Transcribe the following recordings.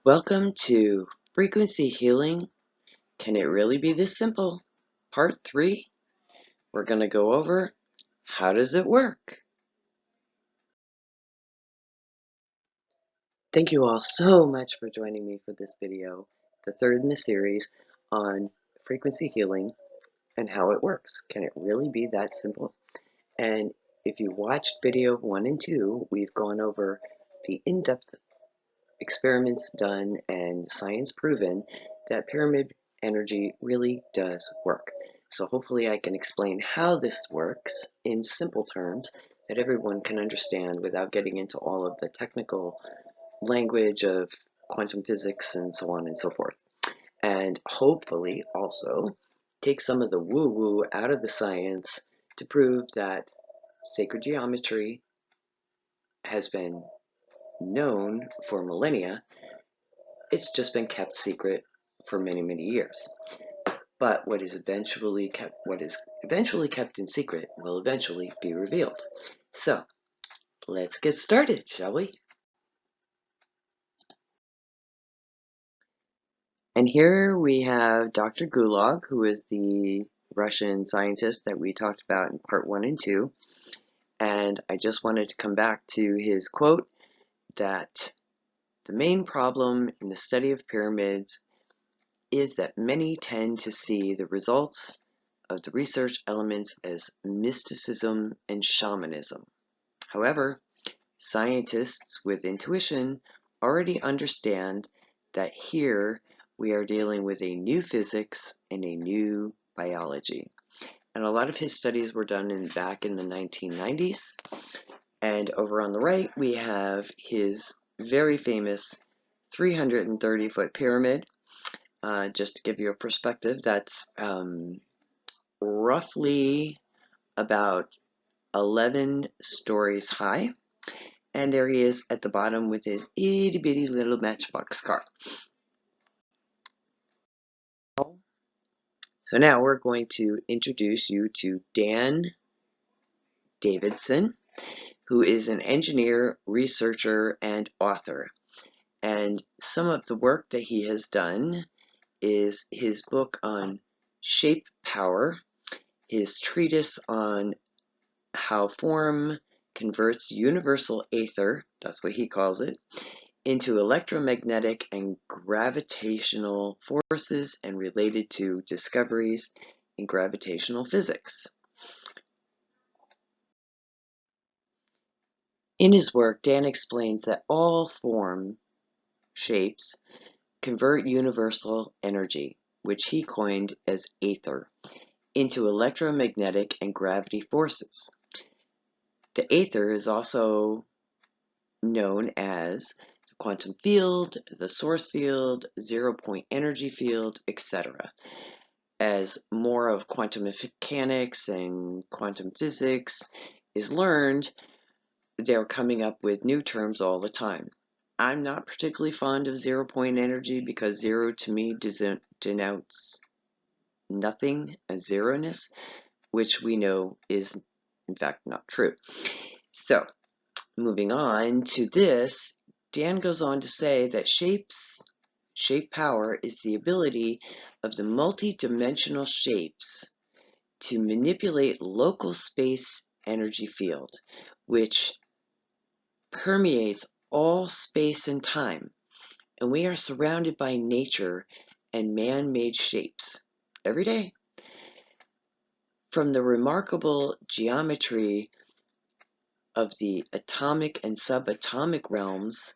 Welcome to Frequency Healing. Can it really be this simple? Part 3. We're going to go over how does it work? Thank you all so much for joining me for this video, the third in the series on frequency healing and how it works. Can it really be that simple? And if you watched video 1 and 2, we've gone over the in-depth experiments done and science proven that pyramid energy really does work. So hopefully I can explain how this works in simple terms that everyone can understand without getting into all of the technical language of quantum physics and so on and so forth. And hopefully also take some of the woo-woo out of the science to prove that sacred geometry has been known for millennia. It's just been kept secret for many, many years. But what is eventually kept in secret will eventually be revealed. So, let's get started, shall we? And here we have Dr. Gulag, who is the Russian scientist that we talked about in part 1 and 2. And I just wanted to come back to his quote that the main problem in the study of pyramids is that many tend to see the results of the research elements as mysticism and shamanism. However, scientists with intuition already understand that here we are dealing with a new physics and a new biology. And a lot of his studies were done back in the 1990s. And over on the right, we have his very famous 330-foot pyramid. Just to give you a perspective, that's roughly about 11 stories high. And there he is at the bottom with his itty bitty little matchbox car. So now we're going to introduce you to Dan Davidson, who is an engineer, researcher, and author. And some of the work that he has done is his book on shape power, his treatise on how form converts universal ether, that's what he calls it, into electromagnetic and gravitational forces and related to discoveries in gravitational physics. In his work, Dan explains that all form shapes convert universal energy, which he coined as ether, into electromagnetic and gravity forces. The ether is also known as the quantum field, the source field, zero-point energy field, etc. As more of quantum mechanics and quantum physics is learned, they're coming up with new terms all the time. I'm not particularly fond of zero-point energy because zero to me denotes nothing, a zeroness, which we know is in fact not true. So, moving on to this, Dan goes on to say that shape power is the ability of the multi-dimensional shapes to manipulate local space energy field, which permeates all space and time. And we are surrounded by nature and man-made shapes every day. From the remarkable geometry of the atomic and subatomic realms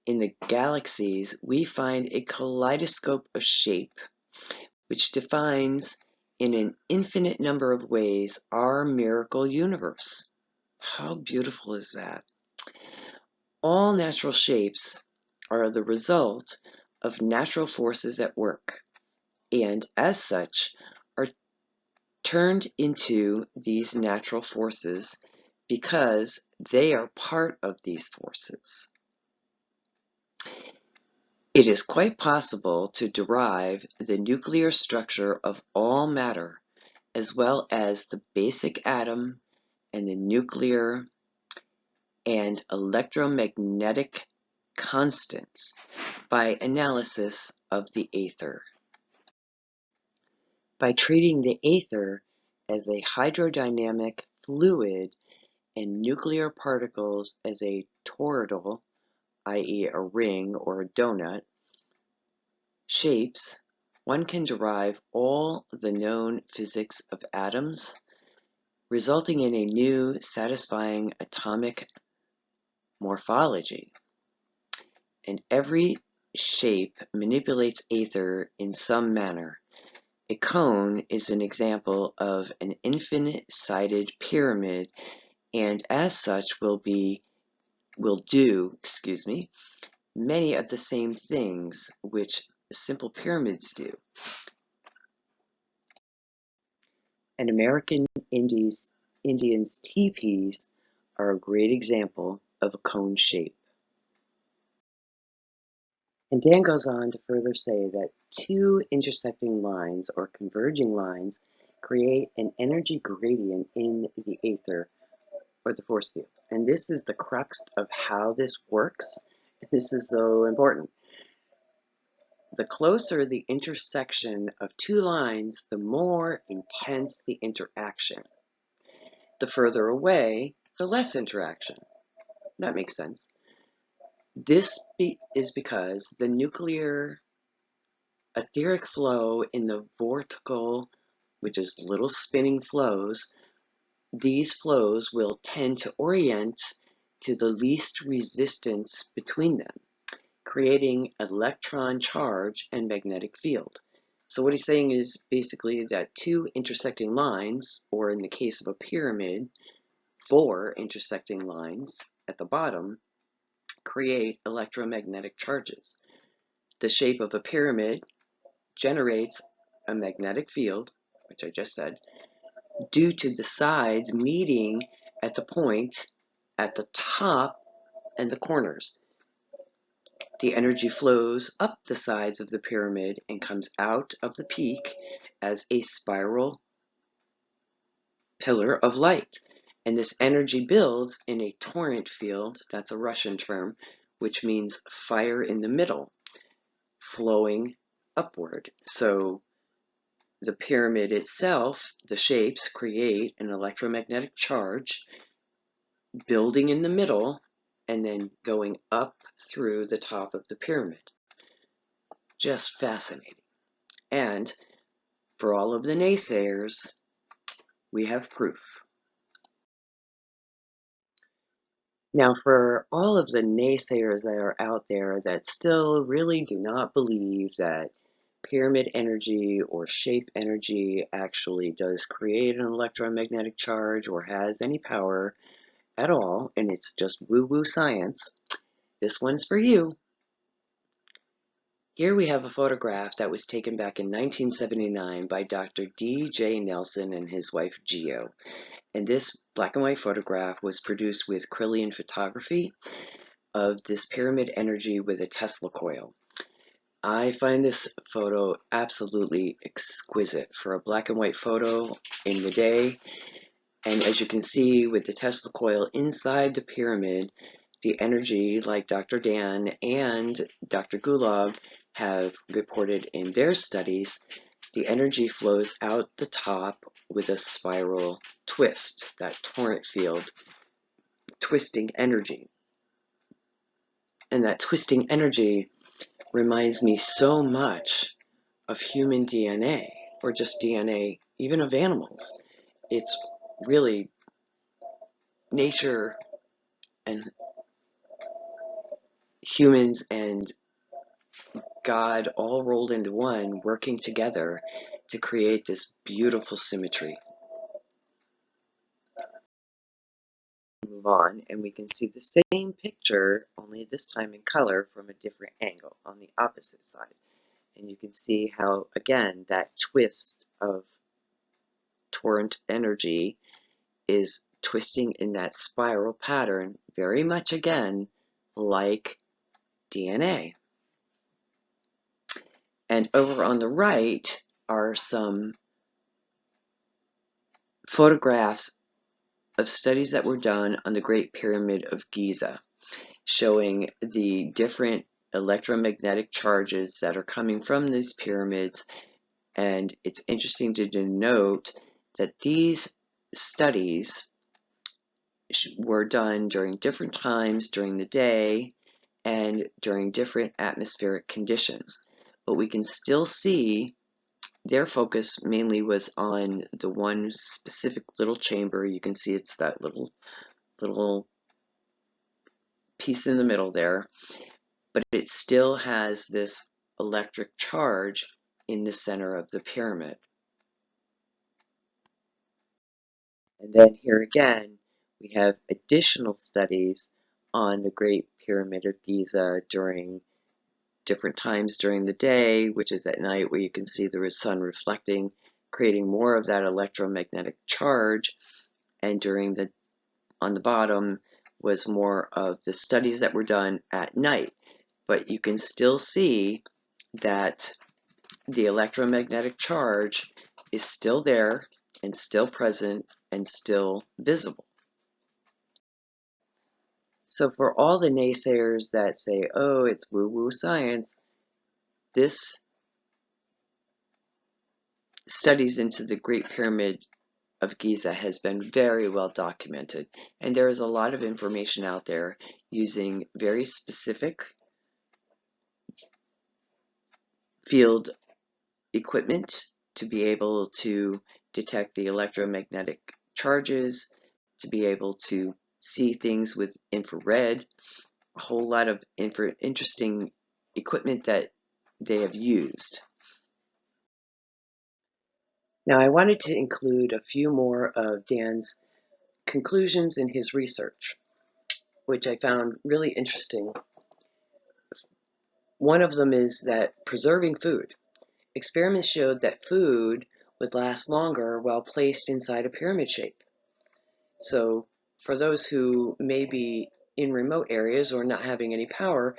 in the galaxies, we find a kaleidoscope of shape, which defines in an infinite number of ways our miracle universe. How beautiful is that? All natural shapes are the result of natural forces at work, and as such are turned into these natural forces because they are part of these forces. It is quite possible to derive the nuclear structure of all matter, as well as the basic atom and the nuclear and electromagnetic constants by analysis of the aether. By treating the aether as a hydrodynamic fluid and nuclear particles as a toroidal, i.e. a ring or a donut, shapes, one can derive all the known physics of atoms, resulting in a new, satisfying atomic morphology. And every shape manipulates aether in some manner. A cone is an example of an infinite-sided pyramid, and as such will do many of the same things which simple pyramids do. And American Indians' teepees are a great example of a cone shape. And Dan goes on to further say that two intersecting lines or converging lines create an energy gradient in the aether or the force field. And this is the crux of how this works. This is so important. The closer the intersection of two lines, the more intense the interaction. The further away, the less interaction. That makes sense. This is because the nuclear etheric flow in the vortical, which is little spinning flows, these flows will tend to orient to the least resistance between them, creating electron charge and magnetic field. So what he's saying is basically that two intersecting lines, or in the case of a pyramid, 4 intersecting lines at the bottom, create electromagnetic charges. The shape of a pyramid generates a magnetic field, which I just said, due to the sides meeting at the point at the top and the corners. The energy flows up the sides of the pyramid and comes out of the peak as a spiral pillar of light. And this energy builds in a torrent field, that's a Russian term, which means fire in the middle, flowing upward. So the pyramid itself, the shapes create an electromagnetic charge building in the middle and then going up through the top of the pyramid. Just fascinating. And for all of the naysayers, we have proof. Now, for all of the naysayers that are out there that still really do not believe that pyramid energy or shape energy actually does create an electromagnetic charge or has any power at all, and it's just woo-woo science, this one's for you. Here we have a photograph that was taken back in 1979 by Dr. D.J. Nelson and his wife Geo. And this black and white photograph was produced with Kirlian photography of this pyramid energy with a Tesla coil. I find this photo absolutely exquisite for a black and white photo in the day. And as you can see with the Tesla coil inside the pyramid, the energy, like Dr. Dan and Dr. Gulag have reported in their studies, the energy flows out the top with a spiral twist, that torrent field twisting energy. And that twisting energy reminds me so much of human DNA, or just DNA, even of animals. It's really nature and humans and God all rolled into one, working together to create this beautiful symmetry. Move on, and we can see the same picture, only this time in color from a different angle on the opposite side. And you can see how, again, that twist of torrent energy is twisting in that spiral pattern, very much again like DNA. And over on the right are some photographs of studies that were done on the Great Pyramid of Giza. showing the different electromagnetic charges that are coming from these pyramids. And it's interesting to denote that these studies were done during different times during the day and during different atmospheric conditions. But we can still see their focus mainly was on the one specific little chamber. You can see it's that little piece in the middle there, but it still has this electric charge in the center of the pyramid. And then here again, we have additional studies on the Great Pyramid of Giza during different times during the day, which is at night, where you can see the sun reflecting, creating more of that electromagnetic charge. And on the bottom was more of the studies that were done at night. But you can still see that the electromagnetic charge is still there and still present and still visible. So for all the naysayers that say, oh, it's woo-woo science, this studies into the Great Pyramid of Giza has been very well documented, and there is a lot of information out there using very specific field equipment to be able to detect the electromagnetic charges, to be able to see things with infrared, a whole lot of interesting equipment that they have used. Now, I wanted to include a few more of Dan's conclusions in his research, which I found really interesting. One of them is that preserving food. Experiments showed that food would last longer while placed inside a pyramid shape. So for those who may be in remote areas or not having any power,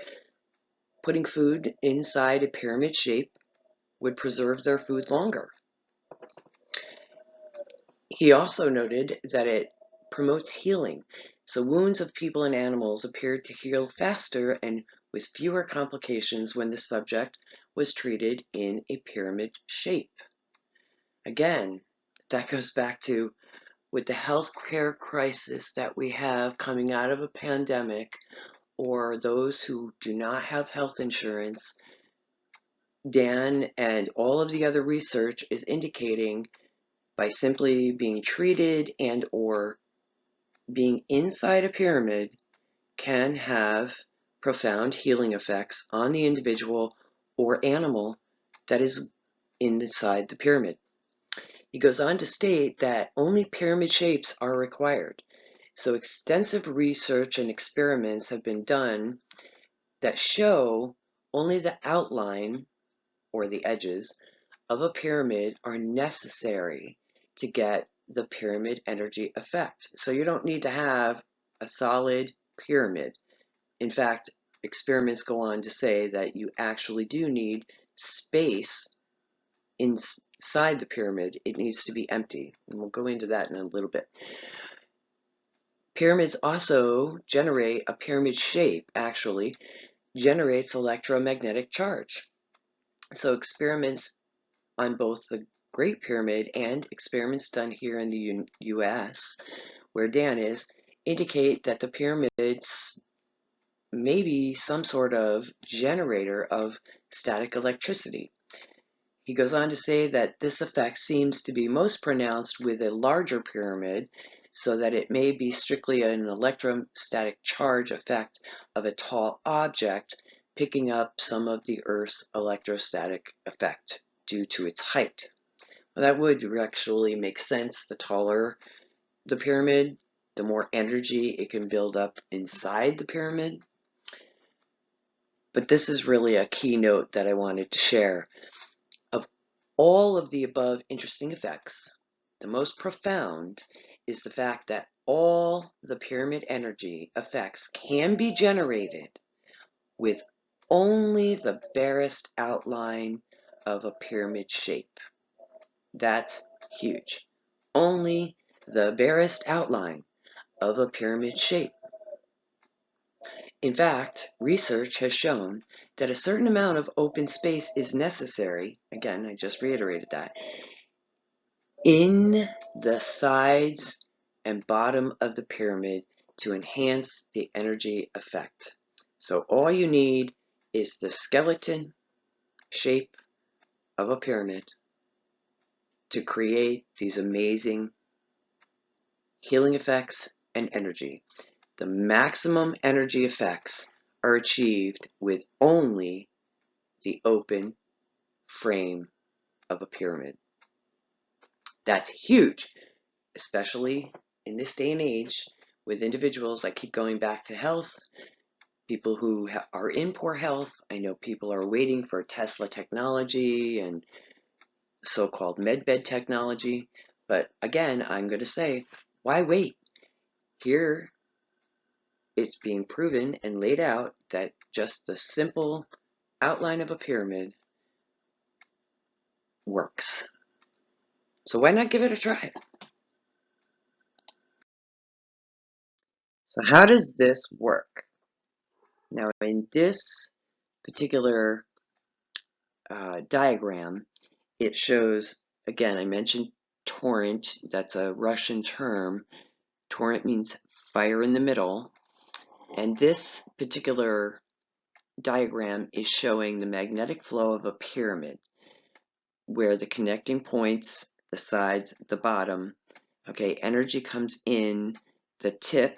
putting food inside a pyramid shape would preserve their food longer. He also noted that it promotes healing. So wounds of people and animals appeared to heal faster and with fewer complications when the subject was treated in a pyramid shape. Again, that goes back to with the healthcare crisis that we have coming out of a pandemic, or those who do not have health insurance, Dan and all of the other research is indicating by simply being treated and or being inside a pyramid can have profound healing effects on the individual or animal that is inside the pyramid. He goes on to state that only pyramid shapes are required. So extensive research and experiments have been done that show only the outline or the edges of a pyramid are necessary to get the pyramid energy effect. So you don't need to have a solid pyramid. In fact, experiments go on to say that you actually do need space inside the pyramid. It needs to be empty, and we'll go into that in a little bit. Pyramids also generate, a pyramid shape actually generates electromagnetic charge. So experiments on both the Great Pyramid and experiments done here in the US, where Dan is, indicate that the pyramids may be some sort of generator of static electricity. He goes on to say that this effect seems to be most pronounced with a larger pyramid, so that it may be strictly an electrostatic charge effect of a tall object picking up some of the Earth's electrostatic effect due to its height. Well, that would actually make sense. The taller the pyramid, the more energy it can build up inside the pyramid. But this is really a keynote that I wanted to share. Of all of the above interesting effects, the most profound is the fact that all the pyramid energy effects can be generated with only the barest outline of a pyramid shape. That's huge. Only the barest outline of a pyramid shape. In fact, research has shown that a certain amount of open space is necessary, again, I just reiterated that, in the sides and bottom of the pyramid to enhance the energy effect. So all you need is the skeleton shape of a pyramid to create these amazing healing effects and energy. The maximum energy effects are achieved with only the open frame of a pyramid. That's huge, especially in this day and age with individuals. I keep going back to health. People who are in poor health. I know people are waiting for Tesla technology and so-called medbed technology. But again, I'm going to say, why wait? Here it's being proven and laid out that just the simple outline of a pyramid works. So why not give it a try? So how does this work? Now in this particular diagram, it shows, again, I mentioned torrent. That's a Russian term. Torrent means fire in the middle. And this particular diagram is showing the magnetic flow of a pyramid, where the connecting points, the sides, the bottom, okay, energy comes in the tip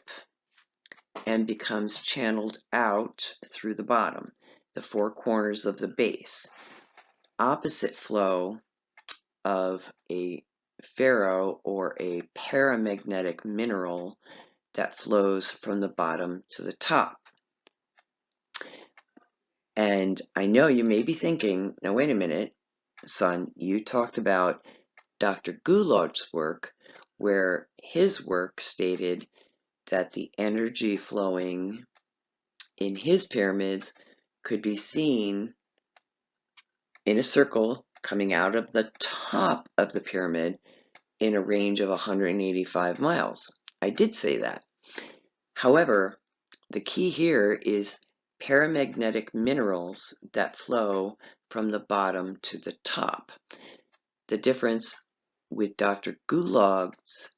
and becomes channeled out through the bottom, the four corners of the base. Opposite flow of a ferro or a paramagnetic mineral that flows from the bottom to the top. And I know you may be thinking, now wait a minute, son, you talked about Dr. Gulag's work, where his work stated that the energy flowing in his pyramids could be seen in a circle coming out of the top of the pyramid in a range of 185 miles. I did say that. However, the key here is paramagnetic minerals that flow from the bottom to the top. The difference with Dr. Gulag's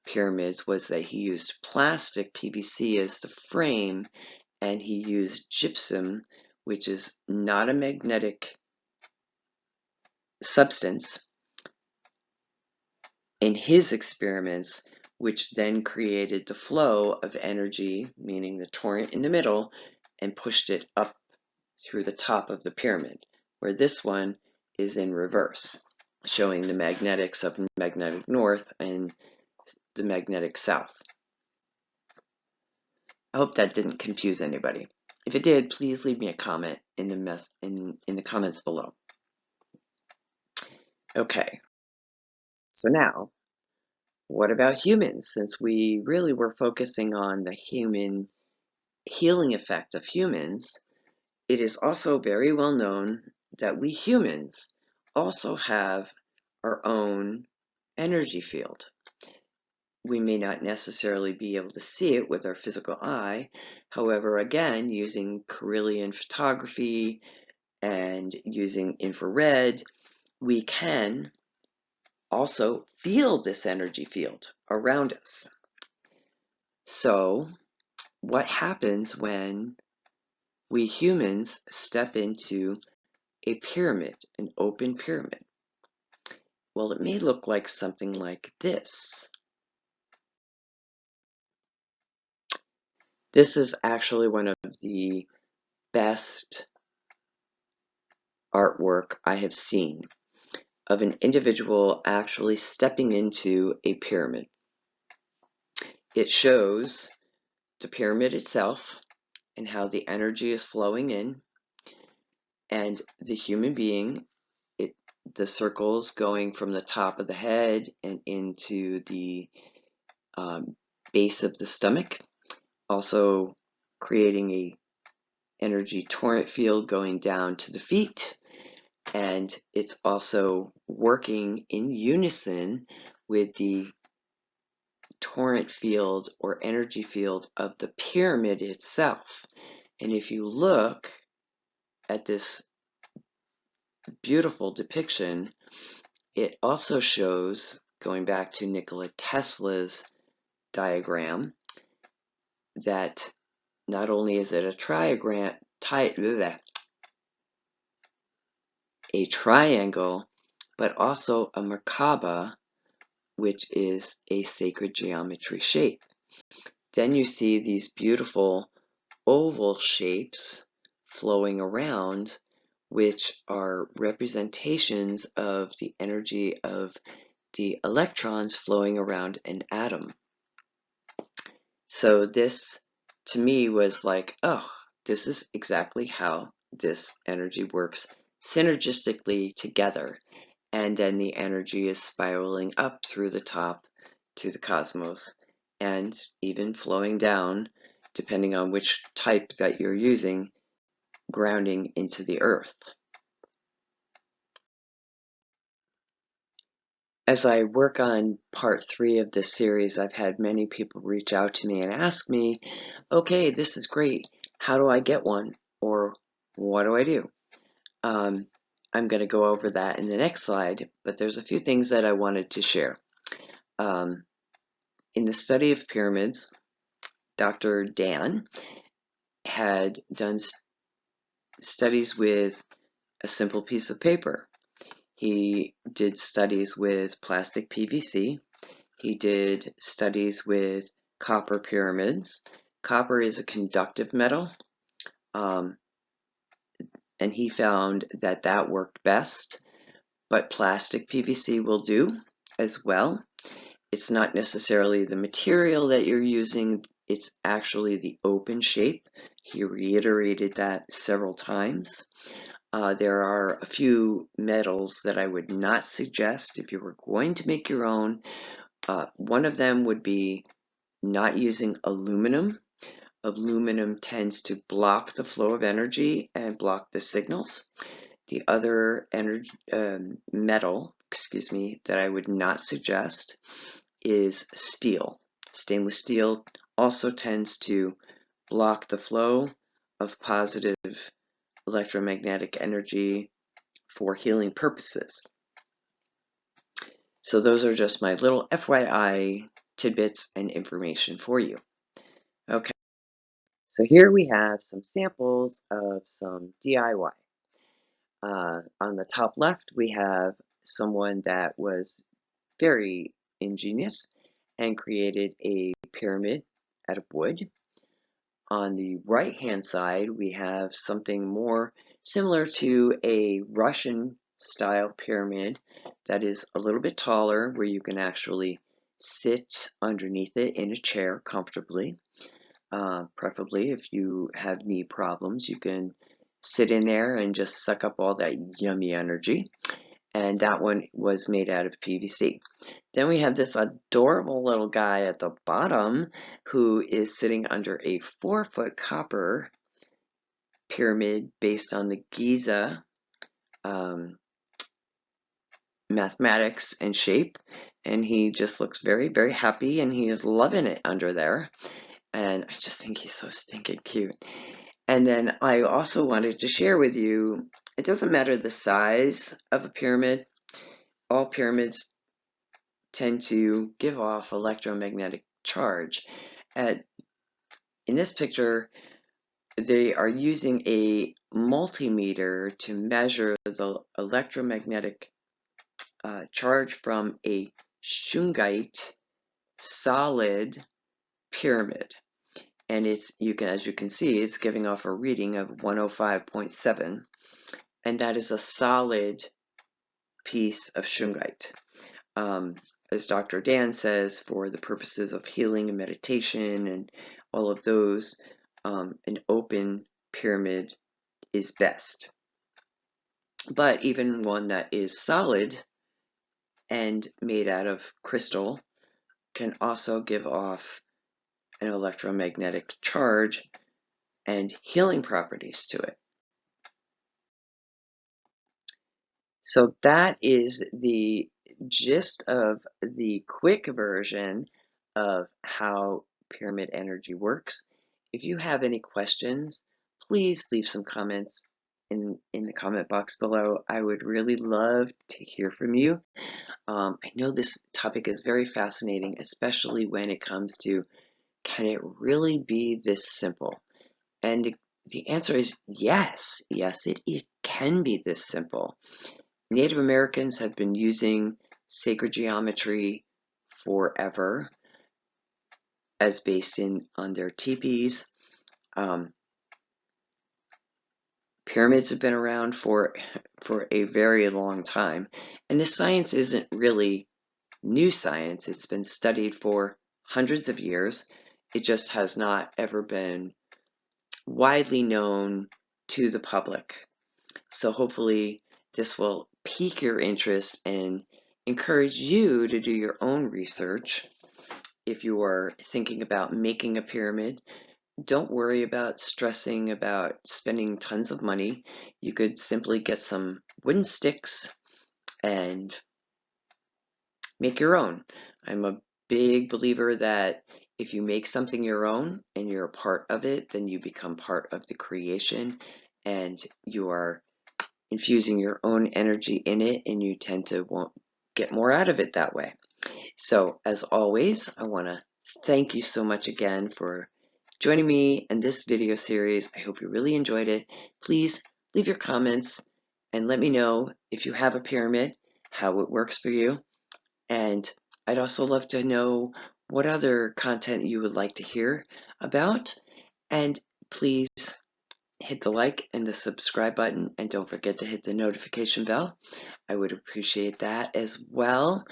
pyramids was that he used plastic PVC as the frame, and he used gypsum, which is not a magnetic substance, in his experiments, which then created the flow of energy, meaning the torrent in the middle, and pushed it up through the top of the pyramid, where this one is in reverse, showing the magnetics of magnetic north and the magnetic south. I hope that didn't confuse anybody. If it did, please leave me a comment in the comments below. Okay, so now, what about humans? Since we really were focusing on the human healing effect of humans, it is also very well known that we humans also have our own energy field. We may not necessarily be able to see it with our physical eye. However, again, using Kirlian photography and using infrared, we can also feel this energy field around us. So, what happens when we humans step into a pyramid, an open pyramid? Well, it may look like something like this. This is actually one of the best artwork I have seen of an individual actually stepping into a pyramid. It shows the pyramid itself and how the energy is flowing in, and the human being, the circles going from the top of the head and into the base of the stomach, also creating a energy torrent field going down to the feet, and it's also working in unison with the torrent field or energy field of the pyramid itself. And if you look at this beautiful depiction, it also shows, going back to Nikola Tesla's diagram, that not only is it a triangle, but also a Merkaba, which is a sacred geometry shape. Then you see these beautiful oval shapes flowing around, which are representations of the energy of the electrons flowing around an atom. So this, to me, was like, oh, this is exactly how this energy works synergistically together. And then the energy is spiraling up through the top to the cosmos, and even flowing down, depending on which type that you're using, grounding into the earth. As I work on part 3 of this series, I've had many people reach out to me and ask me, okay, this is great. How do I get one? Or what do I do? I'm going to go over that in the next slide, but there's a few things that I wanted to share. In the study of pyramids, Dr. Dan had done studies with a simple piece of paper. He did studies with plastic PVC. He did studies with copper pyramids. Copper is a conductive metal, and he found that that worked best, but plastic PVC will do as well. It's not necessarily the material that you're using, it's actually the open shape. He reiterated that several times. There are a few metals that I would not suggest if you were going to make your own. One of them would be not using aluminum. Aluminum tends to block the flow of energy and block the signals. The other metal, that I would not suggest is steel. Stainless steel also tends to block the flow of positive electromagnetic energy for healing purposes. So those are just my little FYI tidbits and information for you. Okay, so here we have some samples of some DIY. On the top left, we have someone that was very ingenious and created a pyramid out of wood. On the right-hand side, we have something more similar to a Russian style pyramid that is a little bit taller, where you can actually sit underneath it in a chair comfortably. Preferably if you have knee problems, you can sit in there and just suck up all that yummy energy. And that one was made out of PVC. Then we have this adorable little guy at the bottom who is sitting under a 4-foot copper pyramid based on the Giza mathematics and shape. And he just looks very, very happy, and he is loving it under there. And I just think he's so stinking cute. And then I also wanted to share with you, it doesn't matter the size of a pyramid. All pyramids tend to give off electromagnetic charge. In this picture, they are using a multimeter to measure the electromagnetic charge from a shungite solid pyramid. And as you can see, it's giving off a reading of 105.7, and that is a solid piece of shungite. As Dr. Dan says, for the purposes of healing and meditation and all of those, an open pyramid is best. But even one that is solid and made out of crystal can also give off an electromagnetic charge and healing properties to it. So that is the gist of the quick version of how pyramid energy works. If you have any questions, please leave some comments in the comment box below. I would really love to hear from you. I know this topic is very fascinating, especially when it comes to, can it really be this simple? And the answer is yes. Yes, it can be this simple. Native Americans have been using sacred geometry forever, as based on their teepees. Pyramids have been around for a very long time, and this science isn't really new science. It's been studied for hundreds of years. It just has not ever been widely known to the public. So hopefully this will pique your interest and encourage you to do your own research. If you are thinking about making a pyramid, don't worry about stressing about spending tons of money. You could simply get some wooden sticks and make your own. I'm a big believer that if you make something your own and you're a part of it, then you become part of the creation, and you are infusing your own energy in it, and you tend to get more out of it that way. So as always, I want to thank you so much again for joining me in this video series. I hope you really enjoyed it. Please leave your comments and let me know if you have a pyramid, how it works for you. And I'd also love to know what other content you would like to hear about. And please hit the like and the subscribe button, and don't forget to hit the notification bell. I would appreciate that as well.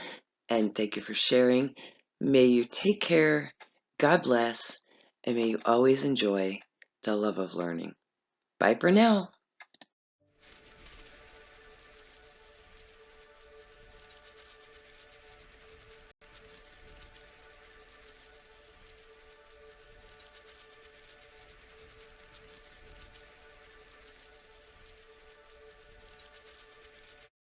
And thank you for sharing. May you take care, God bless, and may you always enjoy the love of learning. Bye for now.